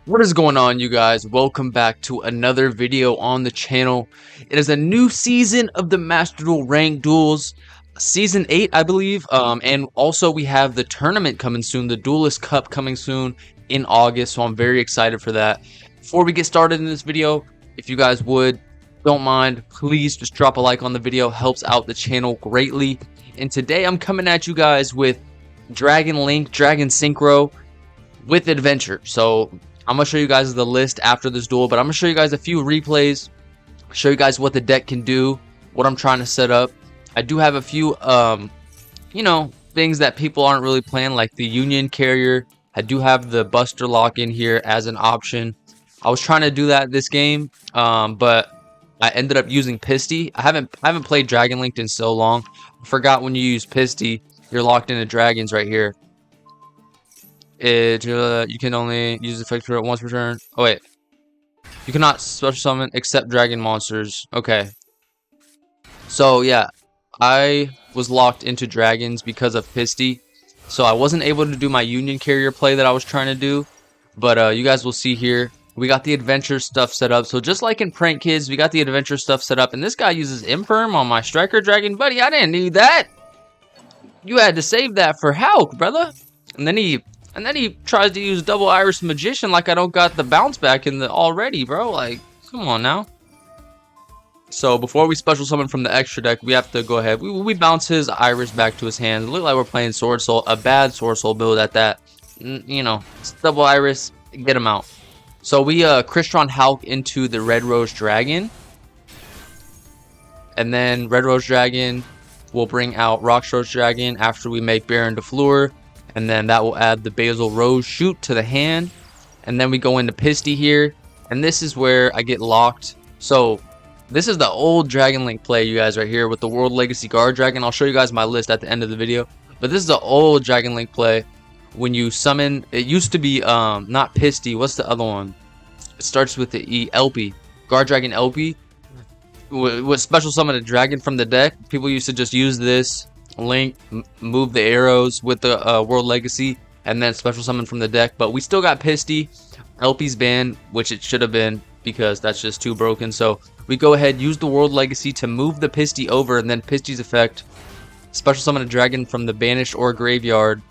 What is going on, you guys? Welcome back to another video on the channel. It is a new season of the Master Duel Rank Duels, season 8 I believe. And also we have the tournament coming soon, the Duelist Cup coming soon in August, so I'm very excited for that. Before we get started in this video, if you guys don't mind, please just drop a like on the video. Helps out the channel greatly. And today I'm coming at you guys with Dragon SYNCRO with adventure. So I'm gonna show you guys the list after this duel, but I'm gonna show you guys a few replays, show you guys what the deck can do, what I'm trying to set up. I do have a few things that people aren't really playing, like the Union Carrier. I do have the Buster lock in here as an option. I was trying to do that this game, but I ended up using Pisty. I haven't played Dragon Linked in so long. I forgot when you use Pisty, you're locked into dragons right here. You can only use the effect for it once per turn. Oh wait, you cannot special summon except dragon monsters. Okay, so yeah, I was locked into dragons because of Pisty, so I wasn't able to do my Union Carrier play that I was trying to do. But you guys will see here, we got the adventure stuff set up. So just like in Prank Kids, we got the adventure stuff set up, and this guy uses Infirm on my Striker Dragon. Buddy, I didn't need that. You had to save that for Hulk, brother. And then he tries to use double Iris Magician like I don't got the bounce back in the already, bro. Like, come on now. So before we special summon from the extra deck, we have to go ahead. We bounce his Iris back to his hands. It look like we're playing Sword Soul, a bad Sword Soul build at that. You know, it's double Iris, get him out. So we Crystron Hulk into the Red Rose Dragon. And then Red Rose Dragon will bring out Rock Rose Dragon after we make Baron de Fleur. And then that will add the Basil Rose Shoot to the hand. And then we go into Pisty here. And this is where I get locked. So this is the old Dragon Link play, you guys, right here with the World Legacy Guard Dragon. I'll show you guys my list at the end of the video. But this is the old Dragon Link play. When you summon, it used to be not Pisty. What's the other one? It starts with the E. LP. Guard Dragon LP. With special summon a dragon from the deck. People used to just use this. Link, move the arrows with the World Legacy, and then special summon from the deck. But we still got Pisty. LP's banned, which it should have been because that's just too broken. So we go ahead, use the World Legacy to move the Pisty over, and then Pisty's effect, special summon a dragon from the banished or graveyard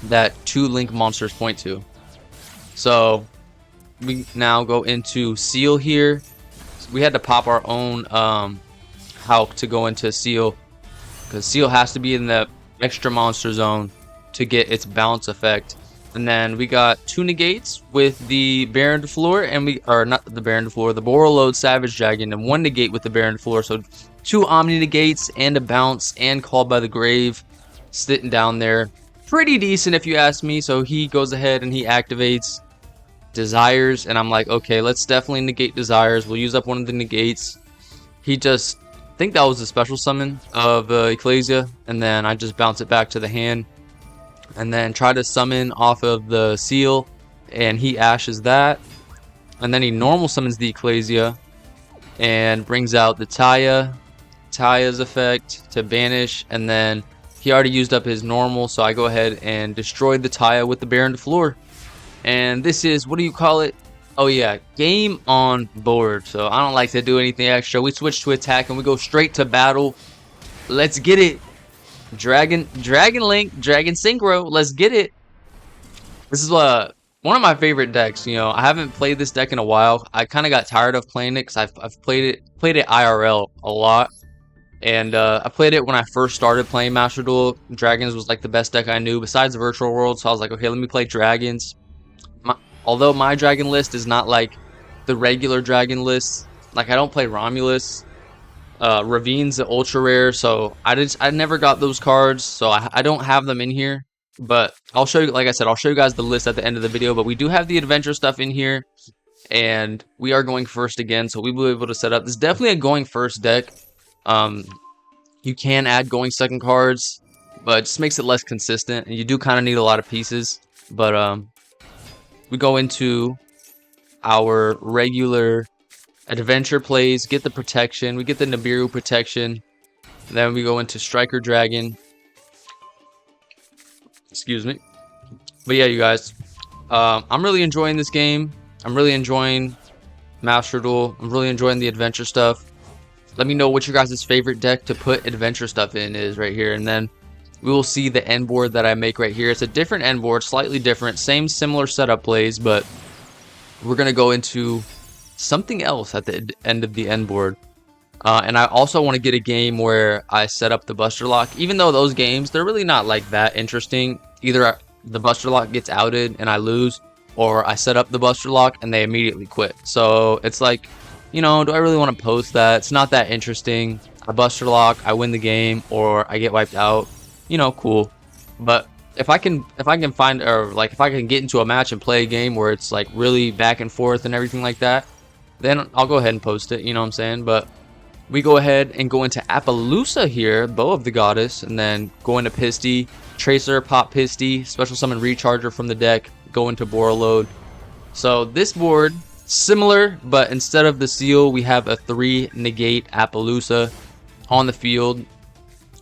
that 2 Link monsters point to. So we now go into Seal here. We had to pop our own Hulk to go into Seal, because Seal has to be in the extra monster zone to get its bounce effect. And then we got 2 negates with the Baron de Fleur, and not the Baron de Fleur, the Borreload Savage Dragon, and 1 negate with the Baron de Fleur. So 2 Omni negates and a bounce and Called by the Grave sitting down there. Pretty decent if you ask me. So he goes ahead and he activates Desires, and I'm like, okay, let's definitely negate Desires. We'll use up one of the negates. He just, I think that was the special summon of Ecclesia, and then I just bounce it back to the hand and then try to summon off of the Seal, and he ashes that, and then he normal summons the Ecclesia and brings out the Taya's effect to banish, and then he already used up his normal, so I go ahead and destroy the Taya with the Baron de Fleur. And this is, what do you call it? Oh yeah, game on board. So I don't like to do anything extra. We switch to attack and we go straight to battle. Let's get it. Dragon Link, Dragon SYNCRO. Let's get it. This is one of my favorite decks. You know, I haven't played this deck in a while. I kind of got tired of playing it because I've played it IRL a lot. And I played it when I first started playing Master Duel. Dragons was like the best deck I knew besides the Virtual World. So I was like, okay, let me play Dragons. Although my dragon list is not like the regular dragon list, like I don't play Romulus. Ravine's the ultra rare, so I never got those cards, so I don't have them in here. But I'll show you, like I said, I'll show you guys the list at the end of the video. But we do have the adventure stuff in here, and we are going first again, so we will be able to set up. This is definitely a going first deck. You can add going second cards, but it just makes it less consistent, and you do kind of need a lot of pieces. But we go into our regular adventure plays, get the protection, we get the Nibiru protection, then we go into Striker Dragon. Excuse me. But yeah, you guys, I'm really enjoying this game. I'm really enjoying Master Duel. I'm really enjoying the adventure stuff. Let me know what your guys' favorite deck to put adventure stuff in is right here, and then we will see the end board that I make right here. It's a different end board, slightly different, same similar setup plays, but we're gonna go into something else at the end of the end board. And I also want to get a game where I set up the Buster Lock, even though those games, they're really not like that interesting. Either the Buster Lock gets outed and I lose, or I set up the Buster Lock and they immediately quit. So it's like, you know, do I really want to post that? It's not that interesting. I Buster Lock, I win the game, or I get wiped out. You know, cool. But if I can find, or like if I can get into a match and play a game where it's like really back and forth and everything like that, then I'll go ahead and post it. You know what I'm saying? But we go ahead and go into Appaloosa here, Bow of the Goddess, and then go into Pisty, Tracer, pop Pisty, special summon Recharger from the deck, go into Borreload. So this board, similar, but instead of the seal, we have a 3 negate Appaloosa on the field,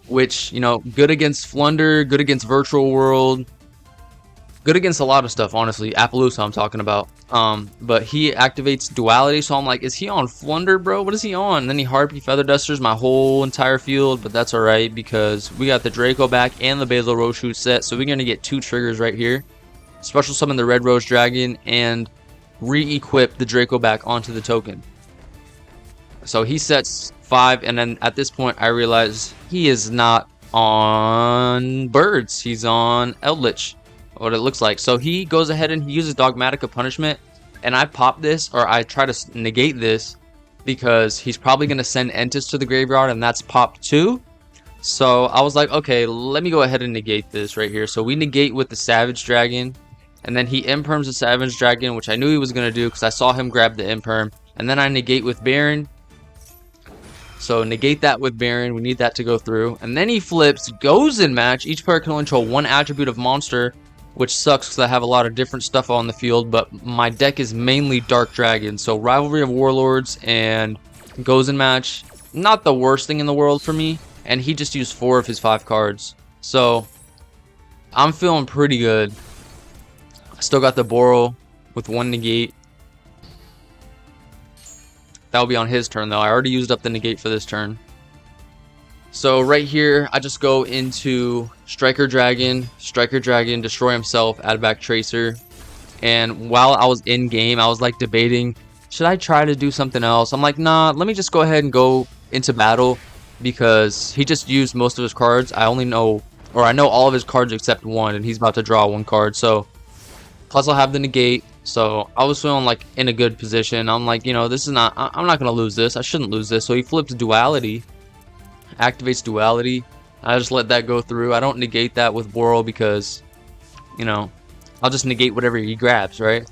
which, you know, good against Flunder, good against Virtual World, good against a lot of stuff, honestly. Appaloosa I'm talking about. But he activates Duality, so I'm like, is he on Flunder, bro? What is he on? And then he Harpy Feather Dusters my whole entire field, but that's alright because we got the Draco back and the Basil Rose Shoot set, so we're going to get 2 triggers right here. Special summon the Red Rose Dragon and re-equip the Draco back onto the token. So he sets 5, and then at this point I realize he is not on birds. He's on Eldritch, what it looks like. So he goes ahead and he uses Dogmatic of Punishment, and I pop this, or I try to negate this, because he's probably going to send Entis to the graveyard, and that's pop 2. So I was like, okay, let me go ahead and negate this right here. So we negate with the Savage Dragon, and then he imperms the Savage Dragon, which I knew he was going to do because I saw him grab the imperm. And then I negate with Baron. So negate that with Baron. We need that to go through. And then he flips, goes in match. Each player can only control 1 attribute of monster, which sucks because I have a lot of different stuff on the field. But my deck is mainly Dark Dragon. So Rivalry of Warlords and goes in match. Not the worst thing in the world for me. And he just used 4 of his 5 cards. So I'm feeling pretty good. I still got the Borrow with 1 negate. That'll be on his turn though. I already used up the negate for this turn. So right here, I just go into Striker Dragon, destroy himself, add back Tracer. And while I was in game, I was like debating, should I try to do something else? I'm like, nah, let me just go ahead and go into battle, because he just used most of his cards. I know all of his cards except 1, and he's about to draw 1 card. So plus I'll have the negate. So I was feeling like in a good position. I'm like, you know, this is not, I'm not going to lose this. I shouldn't lose this. So he flips Duality, activates Duality. I just let that go through. I don't negate that with Borrow because, you know, I'll just negate whatever he grabs, right?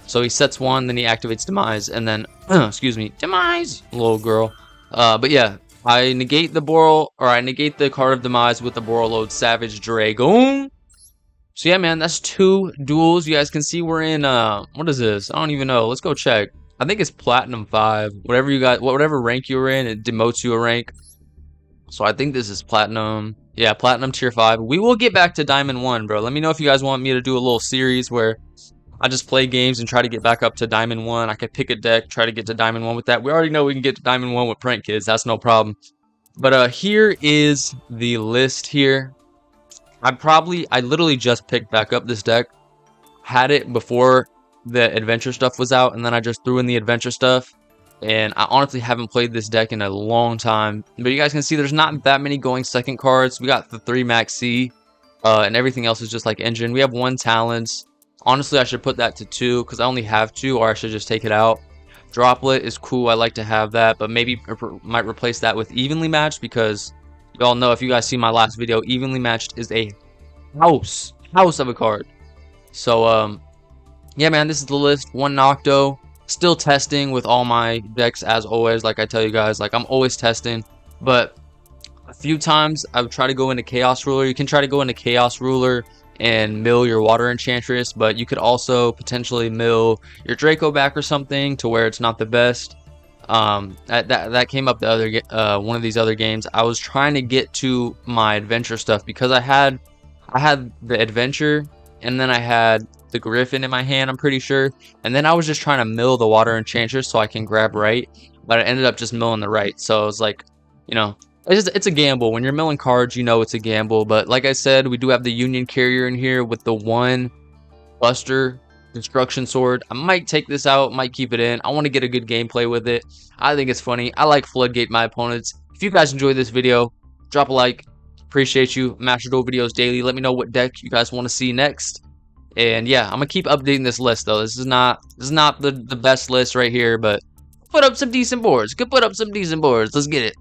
So he sets 1, then he activates Demise, and then, excuse me, Demise, little girl. But yeah, I negate the Borrow, or I negate the card of Demise with the Borreload Savage Dragon. So yeah, man, that's 2 duels. You guys can see we're in, what is this? I don't even know. Let's go check. I think it's Platinum 5. Whatever you got, whatever rank you were in, it demotes you a rank. So I think this is Platinum. Yeah, Platinum Tier 5. We will get back to Diamond 1, bro. Let me know if you guys want me to do a little series where I just play games and try to get back up to Diamond 1. I could pick a deck, try to get to Diamond 1 with that. We already know we can get to Diamond 1 with Prank Kids. That's no problem. But here is the list here. I literally just picked back up this deck. Had it before the adventure stuff was out, and then I just threw in the adventure stuff. And I honestly haven't played this deck in a long time. But you guys can see there's not that many going second cards. We got the 3 Max C, and everything else is just like engine. We have 1 Talents. Honestly, I should put that to 2 because I only have 2, or I should just take it out. Droplet is cool. I like to have that, but maybe might replace that with Evenly Matched, because y'all know, if you guys see my last video, Evenly Matched is a house of a card. So yeah, man, this is the list. 1 Nocto. Still testing with all my decks as always. Like I tell you guys, like I'm always testing. But a few times I've tried to go into Chaos Ruler. You can try to go into Chaos Ruler and mill your Water Enchantress, but you could also potentially mill your Draco back or something to where it's not the best. That came up the other one of these other games. I was trying to get to my adventure stuff because I had the adventure, and then I had the Griffin in my hand, I'm pretty sure. And then I was just trying to mill the Water Enchantress so I can grab right, but I ended up just milling the right. So it was like, you know, it's a gamble. When you're milling cards, you know it's a gamble. But like I said, we do have the Union Carrier in here with the 1 Buster Destruction Sword. I might take this out, might keep it in. I want to get a good gameplay with it. I think it's funny. I like Floodgate my opponents. If you guys enjoyed this video, drop a like. Appreciate you. Master Duel videos daily. Let me know what deck you guys want to see next. And yeah, I'm gonna keep updating this list though. This is not the best list right here, but put up some decent boards. Could put up some decent boards. Let's get it.